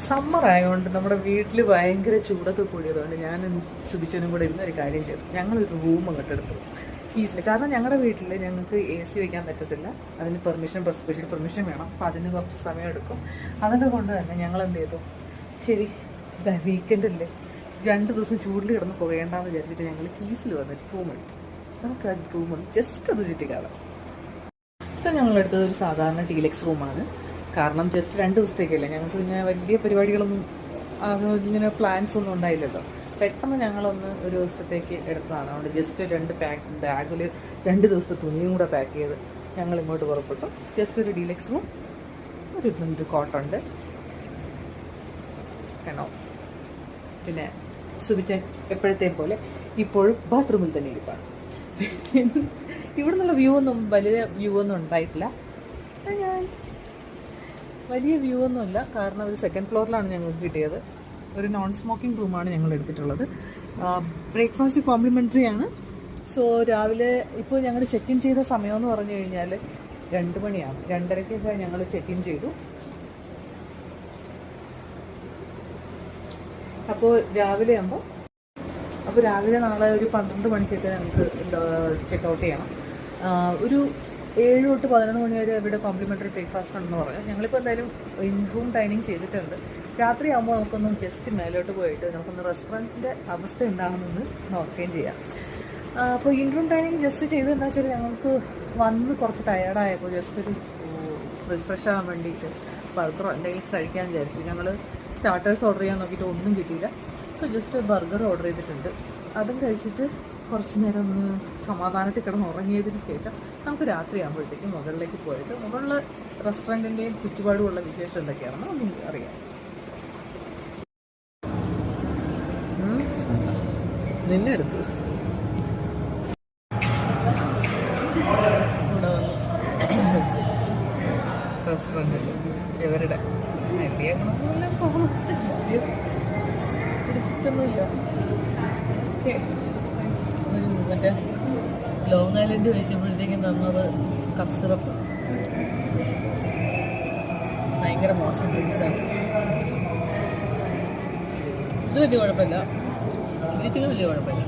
Summer ആയതുകൊണ്ട് നമ്മുടെ വീട്ടിൽ ഭയങ്കര ചൂടൊക്കെ കൂടിയതുകൊണ്ട് ഞാനും സുബിച്ചനും കൂടെ ഇന്നൊരു കാര്യം ചെയ്തു. ഞങ്ങളൊരു റൂം അങ്ങോട്ട് എടുത്തു കീസിൽ. കാരണം ഞങ്ങളുടെ വീട്ടിൽ ഞങ്ങൾക്ക് AC വയ്ക്കാൻ പറ്റത്തില്ല, അതിന് സ്പെഷ്യൽ പെർമിഷൻ വേണം. അപ്പോൾ അതിന് കുറച്ച് സമയം എടുക്കും. അതൊക്കെ കൊണ്ട് തന്നെ ഞങ്ങൾ എന്ത് ചെയ്തു, ശരി വീക്കെൻഡല്ലേ 2 ദിവസം ചൂടിൽ കിടന്ന് പുകയേണ്ടെന്ന് വിചാരിച്ചിട്ട് ഞങ്ങൾ കീസിൽ വന്നിട്ട് റൂം എടുത്തു. നമുക്ക് ആ റൂം ജസ്റ്റ് അത് ചുറ്റി കാണാം. സോ ഞങ്ങളെടുത്തത് ഒരു സാധാരണ ടീലെക്സ് റൂമാണ്. കാരണം ജസ്റ്റ് 2 ദിവസത്തേക്കല്ലേ, ഞങ്ങൾക്ക് പിന്നെ വലിയ പരിപാടികളൊന്നും ഇങ്ങനെ പ്ലാൻസ് ഒന്നും ഉണ്ടായില്ലല്ലോ. പെട്ടെന്ന് ഞങ്ങളൊന്ന് ഒരു ദിവസത്തേക്ക് എടുത്തതാണ്. അതുകൊണ്ട് ജസ്റ്റ് 2 ബാഗിൽ 2 ദിവസത്തെ തുണിയും കൂടെ പാക്ക് ചെയ്ത് ഞങ്ങൾ ഇങ്ങോട്ട് പുറപ്പെട്ടു. ജസ്റ്റ് ഒരു ഡീലക്സ് റൂം, ഒരു കോട്ടുണ്ട് കണോ. പിന്നെ സുബിച്ചൻ എപ്പോഴത്തെയും പോലെ ഇപ്പോഴും ബാത്റൂമിൽ തന്നെ ഇരിപ്പാണ്. ഇവിടെ നിന്നുള്ള വലിയ വ്യൂ ഒന്നും ഉണ്ടായിട്ടില്ല. വലിയ വ്യൂ ഒന്നുമില്ല, കാരണം ഒരു 2nd ഫ്ലോറിലാണ് ഞങ്ങൾക്ക് കിട്ടിയത്. ഒരു നോൺ സ്മോക്കിംഗ് റൂമാണ് ഞങ്ങൾ എടുത്തിട്ടുള്ളത്. ബ്രേക്ക്ഫാസ്റ്റ് കോംപ്ലിമെൻ്ററി ആണ്. സോ രാവിലെ ഇപ്പോൾ ഞങ്ങൾ ചെക്ക് ഇൻ ചെയ്ത സമയമെന്ന് പറഞ്ഞു കഴിഞ്ഞാൽ 2 മണിയാണ്. 2:30-ക്കൊക്കെ ഞങ്ങൾ ചെക്ക് ഇൻ ചെയ്തു. അപ്പോൾ രാവിലെ നാളെ ഒരു 12 മണിക്കൊക്കെ ഞങ്ങൾക്ക് ചെക്കൗട്ട് ചെയ്യണം. ഒരു 7 തൊട്ട് 11 മണി വരെ ഇവിടെ കോംപ്ലിമെൻ്ററി ബ്രേക്ക്ഫാസ്റ്റ് ഉണ്ടെന്ന് പറയാം. ഞങ്ങളിപ്പോൾ എന്തായാലും ഇൻ റൂം ഡൈനിങ് ചെയ്തിട്ടുണ്ട്. രാത്രി ആകുമ്പോൾ നമുക്കൊന്ന് ജസ്റ്റ് മേലോട്ട് പോയിട്ട് നമുക്കൊന്ന് റെസ്റ്റോറൻറ്റിൻ്റെ അവസ്ഥ എന്താണെന്നൊന്ന് നോക്കുകയും ചെയ്യാം. അപ്പോൾ ഇൻ റൂം ഡൈനിങ് ജസ്റ്റ് ചെയ്ത് എന്താ വെച്ചാൽ ഞങ്ങൾക്ക് വന്ന് കുറച്ച് ടയേർഡായപ്പോൾ ജസ്റ്റ് ഒരു റിഫ്രഷ് ആകാൻ വേണ്ടിയിട്ട് ബർഗറോ എന്തെങ്കിലും കഴിക്കാൻ വിചാരിച്ചു. ഞങ്ങൾ സ്റ്റാർട്ടേഴ്സ് ഓർഡർ ചെയ്യാൻ നോക്കിയിട്ട് ഒന്നും കിട്ടിയില്ല. സോ ജസ്റ്റ് ബർഗർ ഓർഡർ ചെയ്തിട്ടുണ്ട്. അതും കഴിച്ചിട്ട് കുറച്ച് നേരം ഒന്ന് സമാധാനത്തിൽ കിടന്ന് ഉറങ്ങിയതിന് ശേഷം നമുക്ക് രാത്രി ആകുമ്പോഴത്തേക്കും മുകളിലേക്ക് പോയിട്ട് മുകളിലെ റെസ്റ്റോറൻറ്റിൻ്റെയും ചുറ്റുപാടുമുള്ള വിശേഷം എന്തൊക്കെയാണെന്ന് ഒന്നും അറിയാം. നിന്നെ എടുത്തു റെസ്റ്റോറൻറ്റിൽ ഇവരുടെ വലിയ പിടിച്ചിട്ടൊന്നുമില്ല. ഓക്കെ, മറ്റേ ലോങ് ഐലൻഡ് കഴിച്ചപ്പോഴത്തേക്കും തന്നത് കപ്പ് സിറപ്പ് ഭയങ്കര മോശം ഡ്രിങ്ക്സാണ്. ഇത് വലിയ കുഴപ്പമില്ല, ചില്ലി ചിക്കൻ വലിയ കുഴപ്പമില്ല.